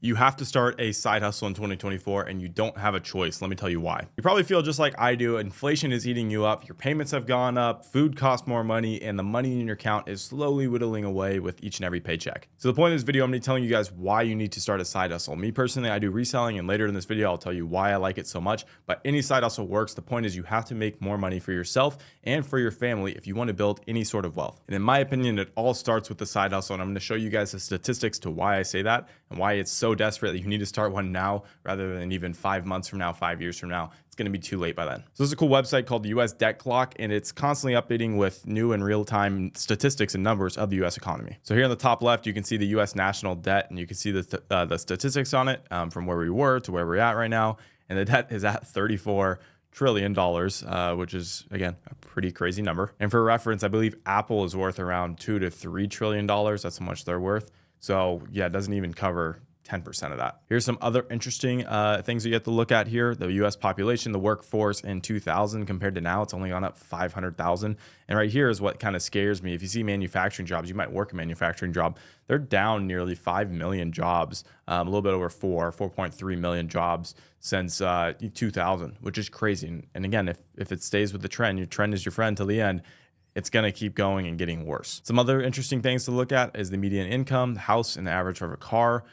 You have to start a side hustle in 2024 and you don't have a choice. Let me tell you why. You probably feel just like I do. Inflation is eating you up. Your payments have gone up. Food costs more money and the money in your account is slowly whittling away with each and every paycheck. So the point of this video, I'm going to be telling you guys why you need to start a side hustle. Me personally, I do reselling, and later in this video, I'll tell you why I like it so much. But any side hustle works. The point is you have to make more money for yourself and for your family if you want to build any sort of wealth. And in my opinion, it all starts with the side hustle. And I'm going to show you guys the statistics to why I say that and why it's so desperate that you need to start one now rather than even 5 months from now, 5 years from now. It's going to be too late by then. So this is a cool website called the US Debt Clock, and it's constantly updating with new and real-time statistics and numbers of the US economy. So here on the top left, you can see the US national debt, and you can see the statistics on it from where we were to where we're at right now. And the debt is at $34 trillion, which is, again, a pretty crazy number. And for reference, I believe Apple is worth around $2 to $3 trillion. That's how much they're worth. So yeah, it doesn't even cover 10% of that. Here's some other interesting things that you have to look at here. The US population, the workforce in 2000 compared to now, it's only gone up 500,000. And right here is what kind of scares me. If you see manufacturing jobs, you might work a manufacturing job. They're down nearly 5 million jobs, a little bit over 4.3 million jobs since 2000, which is crazy. And again, if it stays with the trend, your trend is your friend till the end, it's going to keep going and getting worse. Some other interesting things to look at is the median income, the house, and the average of a car.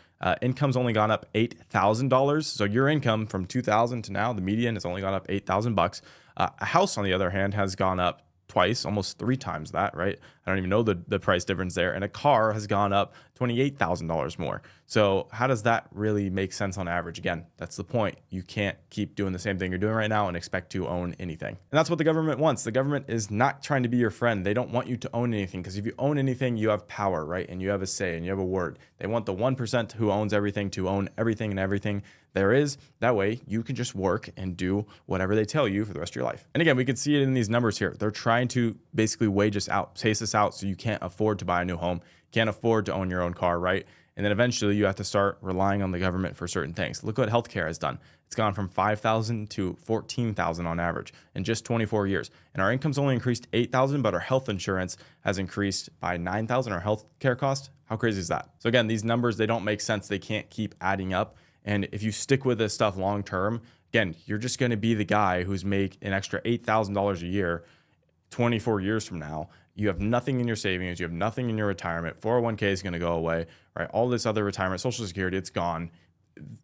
Income's only gone up $8,000. So your income from 2000 to now, the median has only gone up $8,000. A house, on the other hand, has gone up twice, almost 3 times that, right? I don't even know the price difference there. And a car has gone up $28,000 more. So how does that really make sense on average? Again, that's the point. You can't keep doing the same thing you're doing right now and expect to own anything. And that's what the government wants. The government is not trying to be your friend. They don't want you to own anything, because if you own anything, you have power, right? And you have a say and you have a word. They want the 1% who owns everything to own everything and everything there is. That way you can just work and do whatever they tell you for the rest of your life. And again, we can see it in these numbers here. They're trying to basically wage us out, pace us out, so you can't afford to buy a new home, can't afford to own your own car, right? And then eventually you have to start relying on the government for certain things. Look what healthcare has done. It's gone from 5,000 to 14,000 on average in just 24 years. And our income's only increased 8,000, but our health insurance has increased by 9,000. Our healthcare cost, how crazy is that? So again, these numbers, they don't make sense. They can't keep adding up. And if you stick with this stuff long term, again, you're just going to be the guy who's make an extra $8,000 a year 24 years from now. You have nothing in your savings. You have nothing in your retirement. 401k is going to go away, right? All this other retirement, Social Security, it's gone.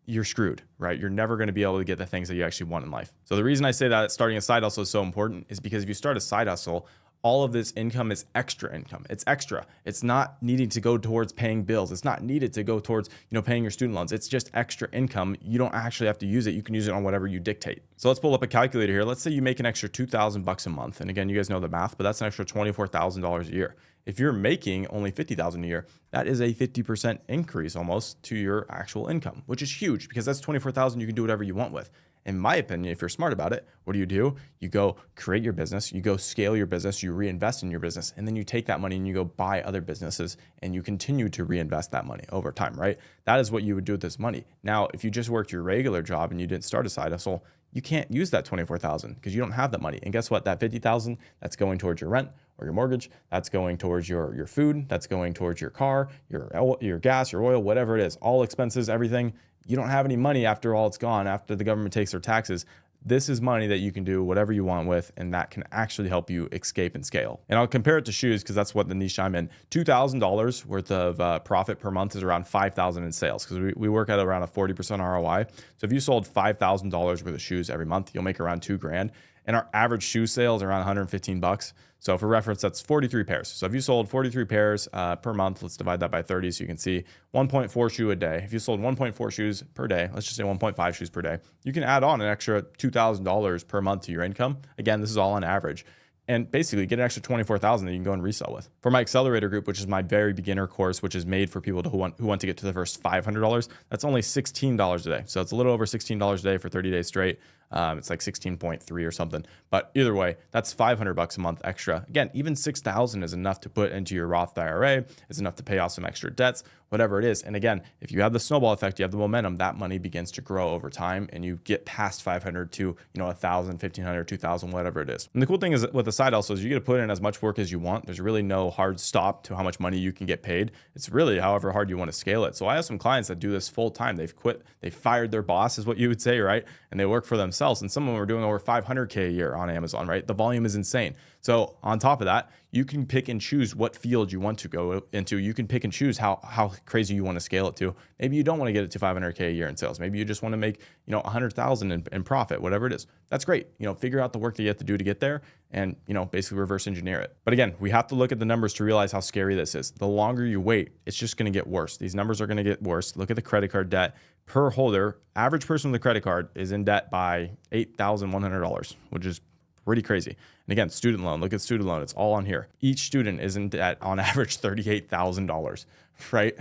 You're screwed, right? You're never going to be able to get the things that you actually want in life. So the reason I say that starting a side hustle is so important is because if you start a side hustle, all of this income is extra income. It's extra. It's not needing to go towards paying bills. It's not needed to go towards, paying your student loans. It's just extra income. You don't actually have to use it. You can use it on whatever you dictate. So let's pull up a calculator here. Let's say you make an extra $2,000 a month. And again, you guys know the math, but that's an extra $24,000 a year. If you're making only $50,000 a year, that is a 50% increase almost to your actual income, which is huge because that's $24,000 you can do whatever you want with. In my opinion, if you're smart about it, what do? You go create your business, you go scale your business, you reinvest in your business, and then you take that money and you go buy other businesses and you continue to reinvest that money over time, right? That is what you would do with this money. Now, if you just worked your regular job and you didn't start a side hustle, you can't use that $24,000 because you don't have that money. And guess what? That $50,000, that's going towards your rent or your mortgage. That's going towards your food. That's going towards your car, your gas, your oil, whatever it is, all expenses, everything. You don't have any money after all it's gone, after the government takes their taxes. This is money that you can do whatever you want with, and that can actually help you escape and scale. And I'll compare it to shoes because that's what the niche I'm in. $2,000 worth of profit per month is around $5,000 in sales because we work at around a 40% ROI. So if you sold $5,000 worth of shoes every month, you'll make around $2,000. And our average shoe sale is around $115. So for reference, that's 43 pairs. So if you sold 43 pairs per month, let's divide that by 30 so you can see 1.4 shoe a day. If you sold 1.4 shoes per day, let's just say 1.5 shoes per day, you can add on an extra $2,000 per month to your income. Again, this is all on average. And basically get an extra $24,000 that you can go and resell with. For my accelerator group, which is my very beginner course, which is made for people who want to get to the first $500, that's only $16 a day. So it's a little over $16 a day for 30 days straight. It's like 16.3 or something. But either way, that's $500 a month extra. Again, even 6,000 is enough to put into your Roth IRA. It's enough to pay off some extra debts, whatever it is. And again, if you have the snowball effect, you have the momentum, that money begins to grow over time, and you get past 500 to 1,000, 1,500, 2,000, whatever it is. And the cool thing is with the side hustle is you get to put in as much work as you want. There's really no hard stop to how much money you can get paid. It's really however hard you want to scale it. So I have some clients that do this full time. They've quit, they fired their boss, is what you would say, right? And they work for themselves. And some of them are doing over 500K a year on Amazon, right? The volume is insane. So on top of that, you can pick and choose what field you want to go into. You can pick and choose how crazy you want to scale it to. Maybe you don't want to get it to 500K a year in sales. Maybe you just want to make 100,000 in profit, whatever it is. That's great. Figure out the work that you have to do to get there, and basically reverse engineer it. But again, we have to look at the numbers to realize how scary this is. The longer you wait, it's just going to get worse. These numbers are going to get worse. Look at the credit card debt per holder. Average person with a credit card is in debt by $8,100, which is pretty crazy. And again, student loan, look at student loan. It's all on here. Each student is in debt on average $38,000, right?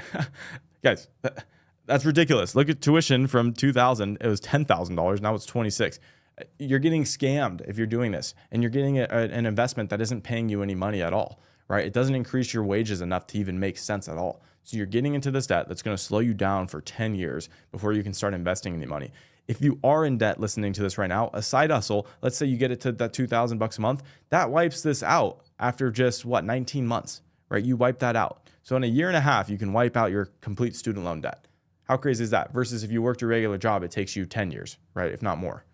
Guys, that's ridiculous. Look at tuition from 2000. It was $10,000. Now it's 26. You're getting scammed if you're doing this, and you're getting an investment that isn't paying you any money at all, right? It doesn't increase your wages enough to even make sense at all. So you're getting into this debt that's going to slow you down for 10 years before you can start investing any money. If you are in debt listening to this right now, a side hustle, let's say you get it to that $2,000 a month, that wipes this out after just 19 months, right? You wipe that out. So in a year and a half, you can wipe out your complete student loan debt. How crazy is that? Versus if you worked your regular job, it takes you 10 years, right? If not more.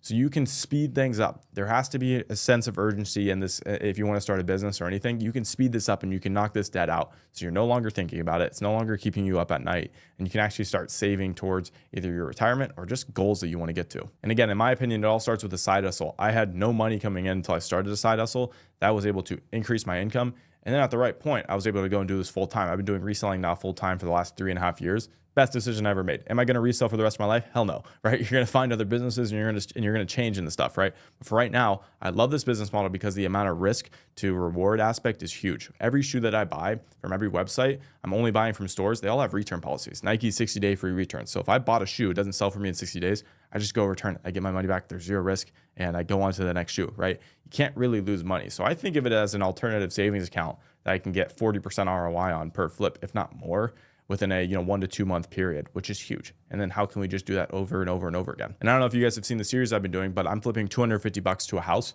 So you can speed things up. There has to be a sense of urgency in this. If you want to start a business or anything, you can speed this up and you can knock this debt out. So you're no longer thinking about it. It's no longer keeping you up at night. And you can actually start saving towards either your retirement or just goals that you want to get to. And again, in my opinion, it all starts with a side hustle. I had no money coming in until I started a side hustle. That was able to increase my income. And then at the right point, I was able to go and do this full time. I've been doing reselling now full time for the last 3.5 years. Best decision I ever made. Am I going to resell for the rest of my life? Hell no, right? You're going to find other businesses and you're going to change in the stuff, right? But for right now, I love this business model because the amount of risk to reward aspect is huge. Every shoe that I buy from every website, I'm only buying from stores. They all have return policies. Nike 60-day free returns. So if I bought a shoe, it doesn't sell for me in 60 days. I just go return it. I get my money back. There's zero risk, and I go on to the next shoe, right? You can't really lose money. So I think of it as an alternative savings account that I can get 40% ROI on per flip, if not more, within a 1 to 2 month period, which is huge. And then how can we just do that over and over and over again? And I don't know if you guys have seen the series I've been doing, but I'm flipping $250 to a house.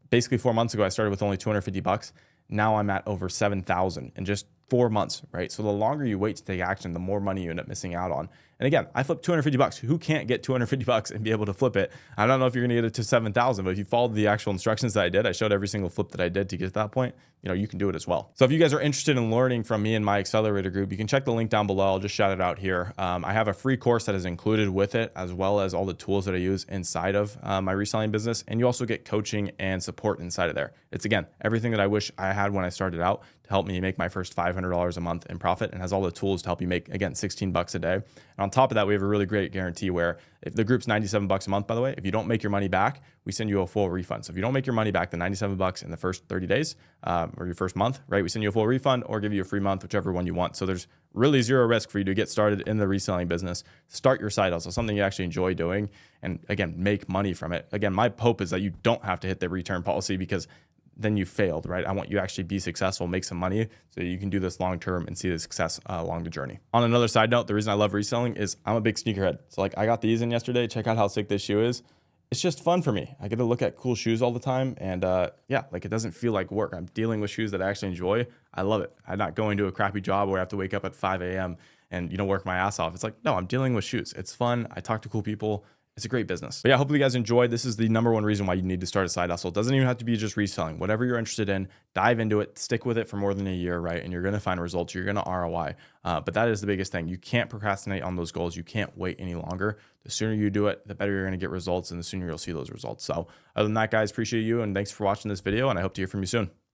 Basically 4 months ago, I started with only $250. Now I'm at over 7,000 in just 4 months, right? So the longer you wait to take action, the more money you end up missing out on. And again, I flipped $250. Who can't get $250 and be able to flip it? I don't know if you're gonna get it to 7,000, but if you followed the actual instructions that I did, I showed every single flip that I did to get to that point, you can do it as well. So if you guys are interested in learning from me and my accelerator group, you can check the link down below. I'll just shout it out here. I have a free course that is included with it, as well as all the tools that I use inside of my reselling business. And you also get coaching and support inside of there. It's, again, everything that I wish I had when I started out to help me make my first $500 a month in profit, and has all the tools to help you make, again, 16 bucks a day. And on top of that, we have a really great guarantee where if the group's 97 bucks a month, by the way, if you don't make your money back, we send you a full refund. So if you don't make your money back, the 97 bucks in the first 30 days or your first month, right, we send you a full refund or give you a free month, whichever one you want. So there's really zero risk for you to get started in the reselling business. Start your side hustle, something you actually enjoy doing, and again, make money from it. Again, my hope is that you don't have to hit the return policy, because then you failed, right? I want you to actually be successful, make some money, so you can do this long term and see the success along the journey. On another side note, the reason I love reselling is I'm a big sneakerhead. So like, I got these in yesterday. Check out how sick this shoe is. It's just fun for me. I get to look at cool shoes all the time, and yeah, like, it doesn't feel like work. I'm dealing with shoes that I actually enjoy. I love it. I'm not going to a crappy job where I have to wake up at 5 a.m. and work my ass off. It's like, no, I'm dealing with shoes. It's fun. I talk to cool people. It's a great business. But yeah, hopefully you guys enjoyed. This is the #1 reason why you need to start a side hustle. It doesn't even have to be just reselling. Whatever you're interested in, dive into it, stick with it for more than a year, right? And you're going to find results. You're going to ROI. But that is the biggest thing. You can't procrastinate on those goals. You can't wait any longer. The sooner you do it, the better you're going to get results, and the sooner you'll see those results. So other than that, guys, appreciate you, and thanks for watching this video, and I hope to hear from you soon.